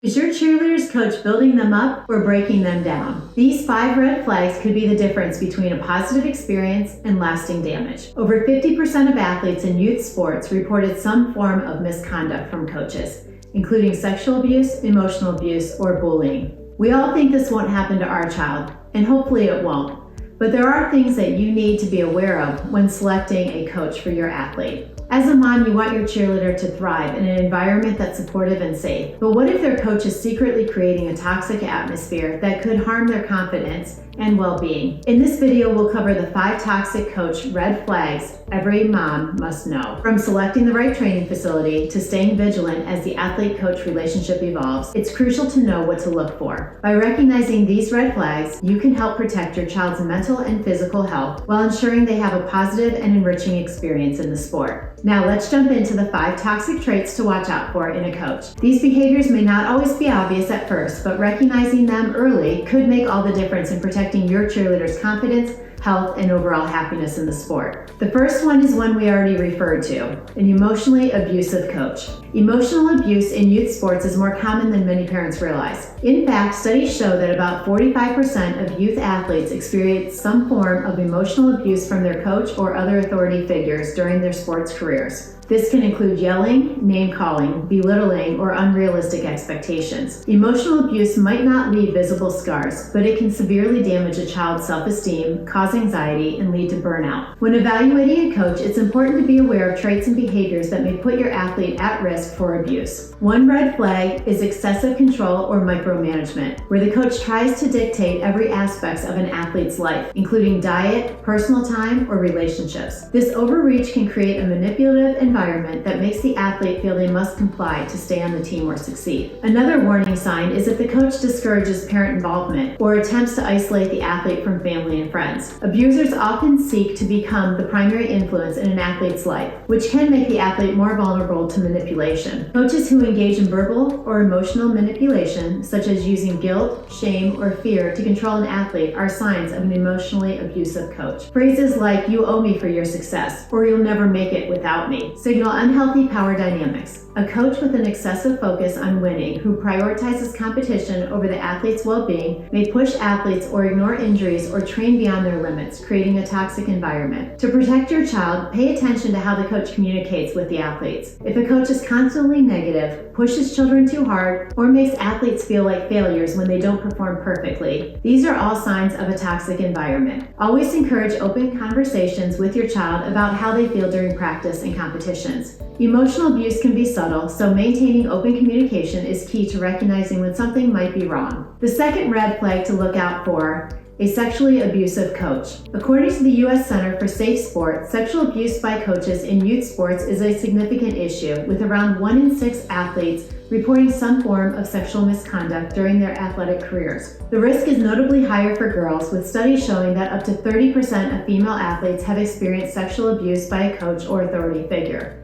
Is your cheerleaders coach building them up or breaking them down? These 5 red flags could be the difference between a positive experience and lasting damage. Over 50% of athletes in youth sports reported some form of misconduct from coaches, including sexual abuse, emotional abuse, or bullying. We all think this won't happen to our child, and hopefully it won't. But there are things that you need to be aware of when selecting a coach for your athlete. As a mom, you want your cheerleader to thrive in an environment that's supportive and safe. But what if their coach is secretly creating a toxic atmosphere that could harm their confidence and well-being? In this video, we'll cover the 5 toxic coach red flags every mom must know. From selecting the right training facility to staying vigilant as the athlete-coach relationship evolves, it's crucial to know what to look for. By recognizing these red flags, you can help protect your child's mental and physical health while ensuring they have a positive and enriching experience in the sport. Now let's jump into the 5 toxic traits to watch out for in a coach. These behaviors may not always be obvious at first, but recognizing them early could make all the difference in protecting your cheerleader's confidence, health, and overall happiness in the sport. The first one is one we already referred to, an emotionally abusive coach. Emotional abuse in youth sports is more common than many parents realize. In fact, studies show that about 45% of youth athletes experience some form of emotional abuse from their coach or other authority figures during their sports careers. This can include yelling, name-calling, belittling, or unrealistic expectations. Emotional abuse might not leave visible scars, but it can severely damage a child's self-esteem, cause anxiety, and lead to burnout. When evaluating a coach, it's important to be aware of traits and behaviors that may put your athlete at risk for abuse. One red flag is excessive control or micromanagement, where the coach tries to dictate every aspect of an athlete's life, including diet, personal time, or relationships. This overreach can create a manipulative environment that makes the athlete feel they must comply to stay on the team or succeed. Another warning sign is if the coach discourages parent involvement or attempts to isolate the athlete from family and friends. Abusers often seek to become the primary influence in an athlete's life, which can make the athlete more vulnerable to manipulation. Coaches who engage in verbal or emotional manipulation, such as using guilt, shame, or fear to control an athlete, are signs of an emotionally abusive coach. Phrases like, "You owe me for your success," or "You'll never make it without me," signal unhealthy power dynamics. A coach with an excessive focus on winning, who prioritizes competition over the athlete's well-being, may push athletes or ignore injuries or train beyond their limits, creating a toxic environment. To protect your child, pay attention to how the coach communicates with the athletes. If a coach is constantly negative, pushes children too hard, or makes athletes feel like failures when they don't perform perfectly, these are all signs of a toxic environment. Always encourage open conversations with your child about how they feel during practice and competitions. Emotional abuse can be subtle, so maintaining open communication is key to recognizing when something might be wrong. The second red flag to look out for: a sexually abusive coach. According to the U.S. Center for Safe Sport, sexual abuse by coaches in youth sports is a significant issue, with around 1 in 6 athletes reporting some form of sexual misconduct during their athletic careers. The risk is notably higher for girls, with studies showing that up to 30% of female athletes have experienced sexual abuse by a coach or authority figure.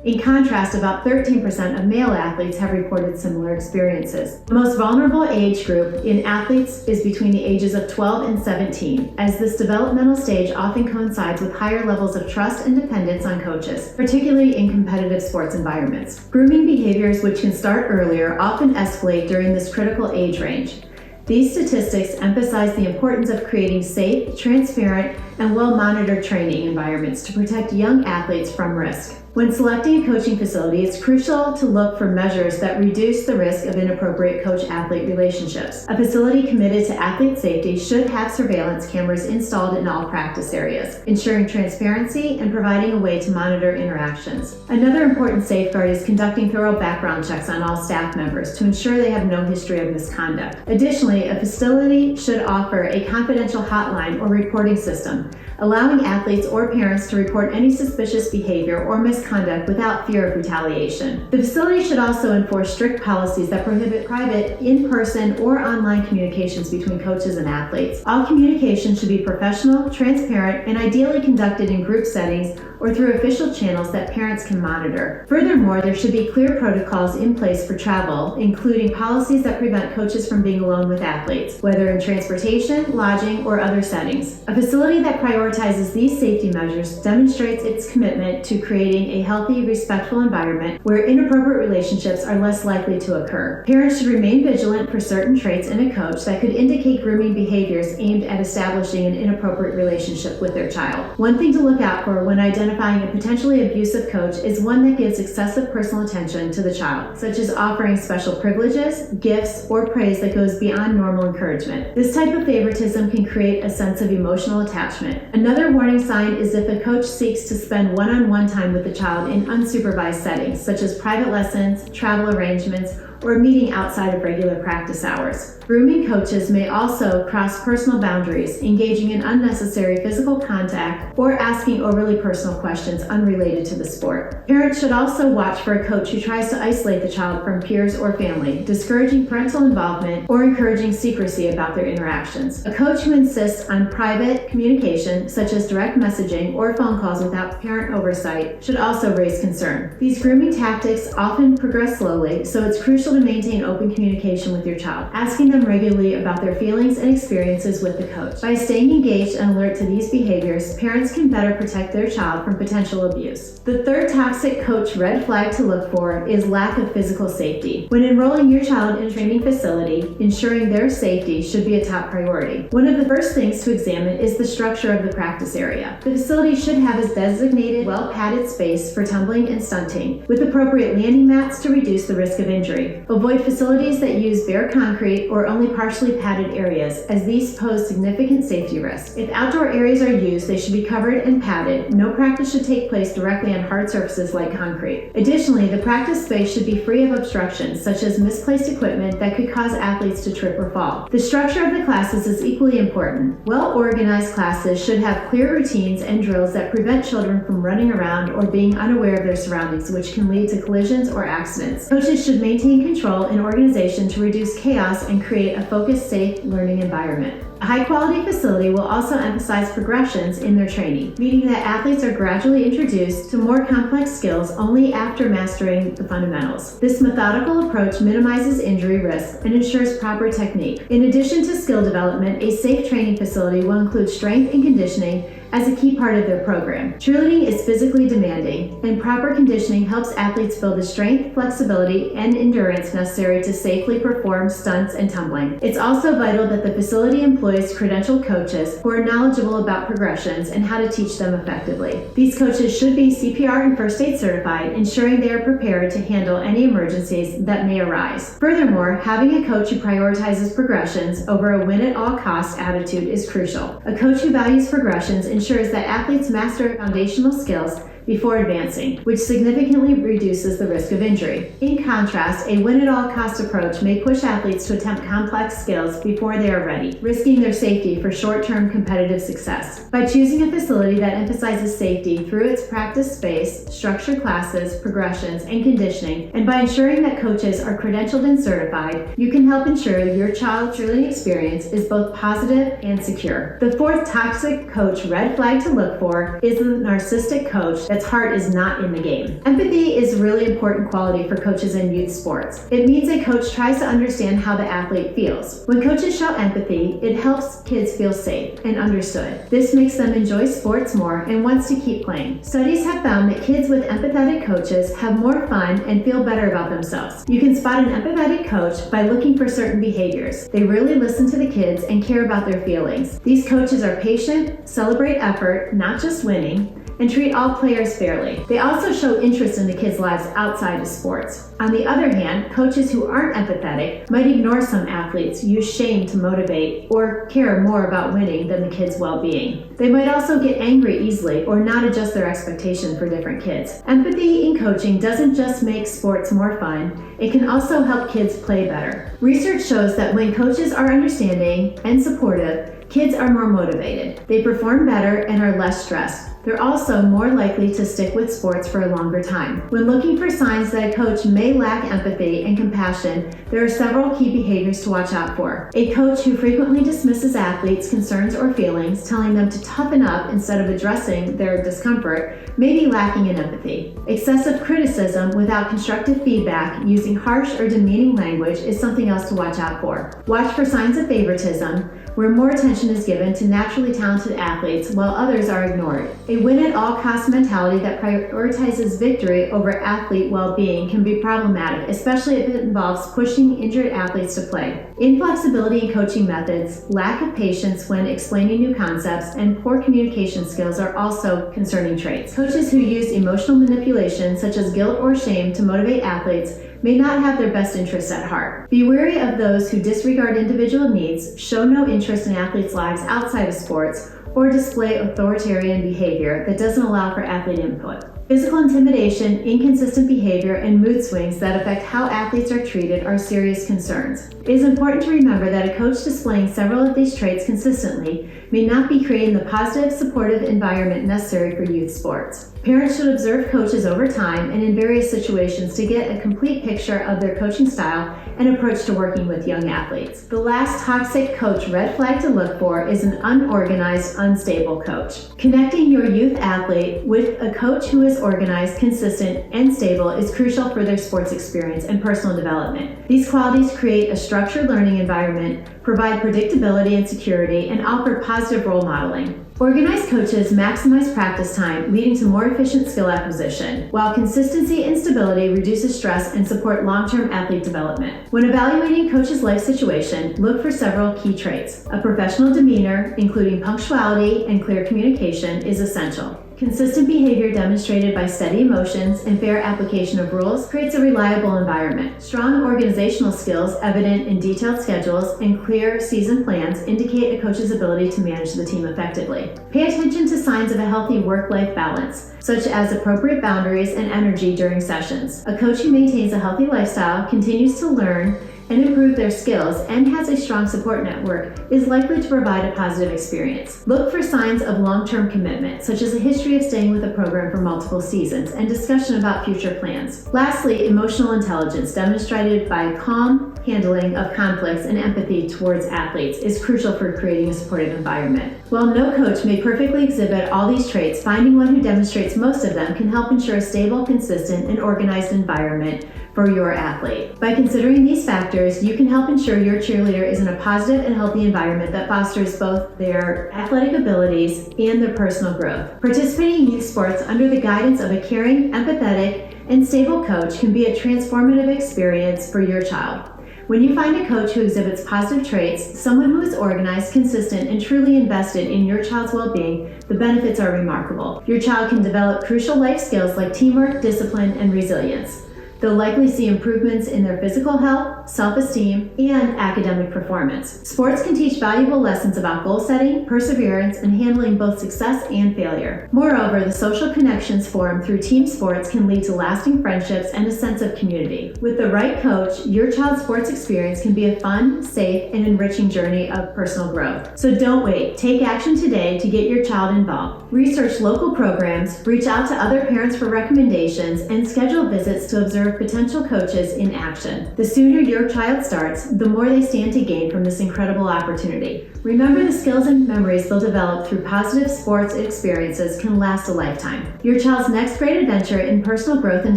In contrast, about 13% of male athletes have reported similar experiences. The most vulnerable age group in athletes is between the ages of 12 and 17, as this developmental stage often coincides with higher levels of trust and dependence on coaches, particularly in competitive sports environments. Grooming behaviors, which can start earlier, often escalate during this critical age range. These statistics emphasize the importance of creating safe, transparent, and well-monitored training environments to protect young athletes from risk. When selecting a coaching facility, it's crucial to look for measures that reduce the risk of inappropriate coach-athlete relationships. A facility committed to athlete safety should have surveillance cameras installed in all practice areas, ensuring transparency and providing a way to monitor interactions. Another important safeguard is conducting thorough background checks on all staff members to ensure they have no history of misconduct. Additionally, a facility should offer a confidential hotline or reporting system, allowing athletes or parents to report any suspicious behavior or misconduct without fear of retaliation. The facility should also enforce strict policies that prohibit private, in-person, or online communications between coaches and athletes. All communication should be professional, transparent, and ideally conducted in group settings or through official channels that parents can monitor. Furthermore, there should be clear protocols in place for travel, including policies that prevent coaches from being alone with athletes, whether in transportation, lodging, or other settings. A facility that prioritizes these safety measures demonstrates its commitment to creating creating a healthy, respectful environment where inappropriate relationships are less likely to occur. Parents should remain vigilant for certain traits in a coach that could indicate grooming behaviors aimed at establishing an inappropriate relationship with their child. One thing to look out for when identifying a potentially abusive coach is one that gives excessive personal attention to the child, such as offering special privileges, gifts, or praise that goes beyond normal encouragement. This type of favoritism can create a sense of emotional attachment. Another warning sign is if a coach seeks to spend one-on-one time with the child in unsupervised settings, such as private lessons, travel arrangements, or meeting outside of regular practice hours. Grooming coaches may also cross personal boundaries, engaging in unnecessary physical contact or asking overly personal questions unrelated to the sport. Parents should also watch for a coach who tries to isolate the child from peers or family, discouraging parental involvement or encouraging secrecy about their interactions. A coach who insists on private communication, such as direct messaging or phone calls without parent oversight, should also raise concern. These grooming tactics often progress slowly, so it's crucial to maintain open communication with your child, asking them regularly about their feelings and experiences with the coach. By staying engaged and alert to these behaviors, parents can better protect their child from potential abuse. The third toxic coach red flag to look for is lack of physical safety. When enrolling your child in a training facility, ensuring their safety should be a top priority. One of the first things to examine is the structure of the practice area. The facility should have a designated, well-padded space for tumbling and stunting, with appropriate landing mats to reduce the risk of injury. Avoid facilities that use bare concrete or only partially padded areas, as these pose significant safety risks. If outdoor areas are used, they should be covered and padded. No practice should take place directly on hard surfaces like concrete. Additionally, the practice space should be free of obstructions, such as misplaced equipment that could cause athletes to trip or fall. The structure of the classes is equally important. Well-organized classes should have clear routines and drills that prevent children from running around or being unaware of their surroundings, which can lead to collisions or accidents. Coaches should maintain control and organization to reduce chaos and create a focused, safe learning environment. A high-quality facility will also emphasize progressions in their training, meaning that athletes are gradually introduced to more complex skills only after mastering the fundamentals. This methodical approach minimizes injury risk and ensures proper technique. In addition to skill development, a safe training facility will include strength and conditioning as a key part of their program. Cheerleading is physically demanding, and proper conditioning helps athletes build the strength, flexibility, and endurance necessary to safely perform stunts and tumbling. It's also vital that the facility employs credentialed coaches who are knowledgeable about progressions and how to teach them effectively. These coaches should be CPR and first aid certified, ensuring they are prepared to handle any emergencies that may arise. Furthermore, having a coach who prioritizes progressions over a win-at-all-cost attitude is crucial. A coach who values progressions ensures that athletes master foundational skills before advancing, which significantly reduces the risk of injury. In contrast, a win-at-all-cost approach may push athletes to attempt complex skills before they are ready, risking their safety for short-term competitive success. By choosing a facility that emphasizes safety through its practice space, structured classes, progressions, and conditioning, and by ensuring that coaches are credentialed and certified, you can help ensure your child's cheerleading experience is both positive and secure. The fourth toxic coach red flag to look for is the narcissistic coach that's heart is not in the game. Empathy is a really important quality for coaches in youth sports. It means a coach tries to understand how the athlete feels. When coaches show empathy, it helps kids feel safe and understood. This makes them enjoy sports more and wants to keep playing. Studies have found that kids with empathetic coaches have more fun and feel better about themselves. You can spot an empathetic coach by looking for certain behaviors. They really listen to the kids and care about their feelings. These coaches are patient, celebrate effort, not just winning, and treat all players fairly. They also show interest in the kids' lives outside of sports. On the other hand, coaches who aren't empathetic might ignore some athletes, use shame to motivate, or care more about winning than the kids' well-being. They might also get angry easily or not adjust their expectation for different kids. Empathy in coaching doesn't just make sports more fun, it can also help kids play better. Research shows that when coaches are understanding and supportive, kids are more motivated. They perform better and are less stressed. They're also more likely to stick with sports for a longer time. When looking for signs that a coach may lack empathy and compassion, there are several key behaviors to watch out for. A coach who frequently dismisses athletes' concerns or feelings, telling them to toughen up instead of addressing their discomfort, may be lacking in empathy. Excessive criticism without constructive feedback, using harsh or demeaning language, is something else to watch out for. Watch for signs of favoritism, where more attention is given to naturally talented athletes while others are ignored. A A win-at-all-cost mentality that prioritizes victory over athlete well-being can be problematic, especially if it involves pushing injured athletes to play. Inflexibility in coaching methods, lack of patience when explaining new concepts, and poor communication skills are also concerning traits. Coaches who use emotional manipulation, such as guilt or shame, to motivate athletes may not have their best interests at heart. Be wary of those who disregard individual needs, show no interest in athletes' lives outside of sports, or display authoritarian behavior that doesn't allow for athlete input. Physical intimidation, inconsistent behavior, and mood swings that affect how athletes are treated are serious concerns. It is important to remember that a coach displaying several of these traits consistently may not be creating the positive, supportive environment necessary for youth sports. Parents should observe coaches over time and in various situations to get a complete picture of their coaching style and approach to working with young athletes. The last toxic coach red flag to look for is an unorganized, unstable coach. Connecting your youth athlete with a coach who is organized, consistent, and stable is crucial for their sports experience and personal development. These qualities create a structured learning environment, provide predictability and security, and offer positive role modeling. Organized coaches maximize practice time, leading to more efficient skill acquisition, while consistency and stability reduces stress and support long-term athlete development. When evaluating a coach's life situation, look for several key traits. A professional demeanor, including punctuality and clear communication, is essential. Consistent behavior demonstrated by steady emotions and fair application of rules creates a reliable environment. Strong organizational skills, evident in detailed schedules and clear season plans, indicate a coach's ability to manage the team effectively. Pay attention to signs of a healthy work-life balance, such as appropriate boundaries and energy during sessions. A coach who maintains a healthy lifestyle, continues to learn and improve their skills, and has a strong support network is likely to provide a positive experience. Look for signs of long-term commitment, such as a history of staying with a program for multiple seasons and discussion about future plans. Lastly, emotional intelligence, demonstrated by calm handling of conflicts and empathy towards athletes, is crucial for creating a supportive environment. While no coach may perfectly exhibit all these traits, finding one who demonstrates most of them can help ensure a stable, consistent, and organized environment for your athlete. By considering these factors, you can help ensure your cheerleader is in a positive and healthy environment that fosters both their athletic abilities and their personal growth. Participating in youth sports under the guidance of a caring, empathetic, and stable coach can be a transformative experience for your child. When you find a coach who exhibits positive traits, someone who is organized, consistent, and truly invested in your child's well-being, the benefits are remarkable. Your child can develop crucial life skills like teamwork, discipline, and resilience. They'll likely see improvements in their physical health, self-esteem, and academic performance. Sports can teach valuable lessons about goal setting, perseverance, and handling both success and failure. Moreover, the social connections formed through team sports can lead to lasting friendships and a sense of community. With the right coach, your child's sports experience can be a fun, safe, and enriching journey of personal growth. So don't wait. Take action today to get your child involved. Research local programs, reach out to other parents for recommendations, and schedule visits to observe potential coaches in action. The sooner your child starts, the more they stand to gain from this incredible opportunity. Remember, the skills and memories they'll develop through positive sports experiences can last a lifetime. Your child's next great adventure in personal growth and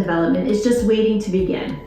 development is just waiting to begin.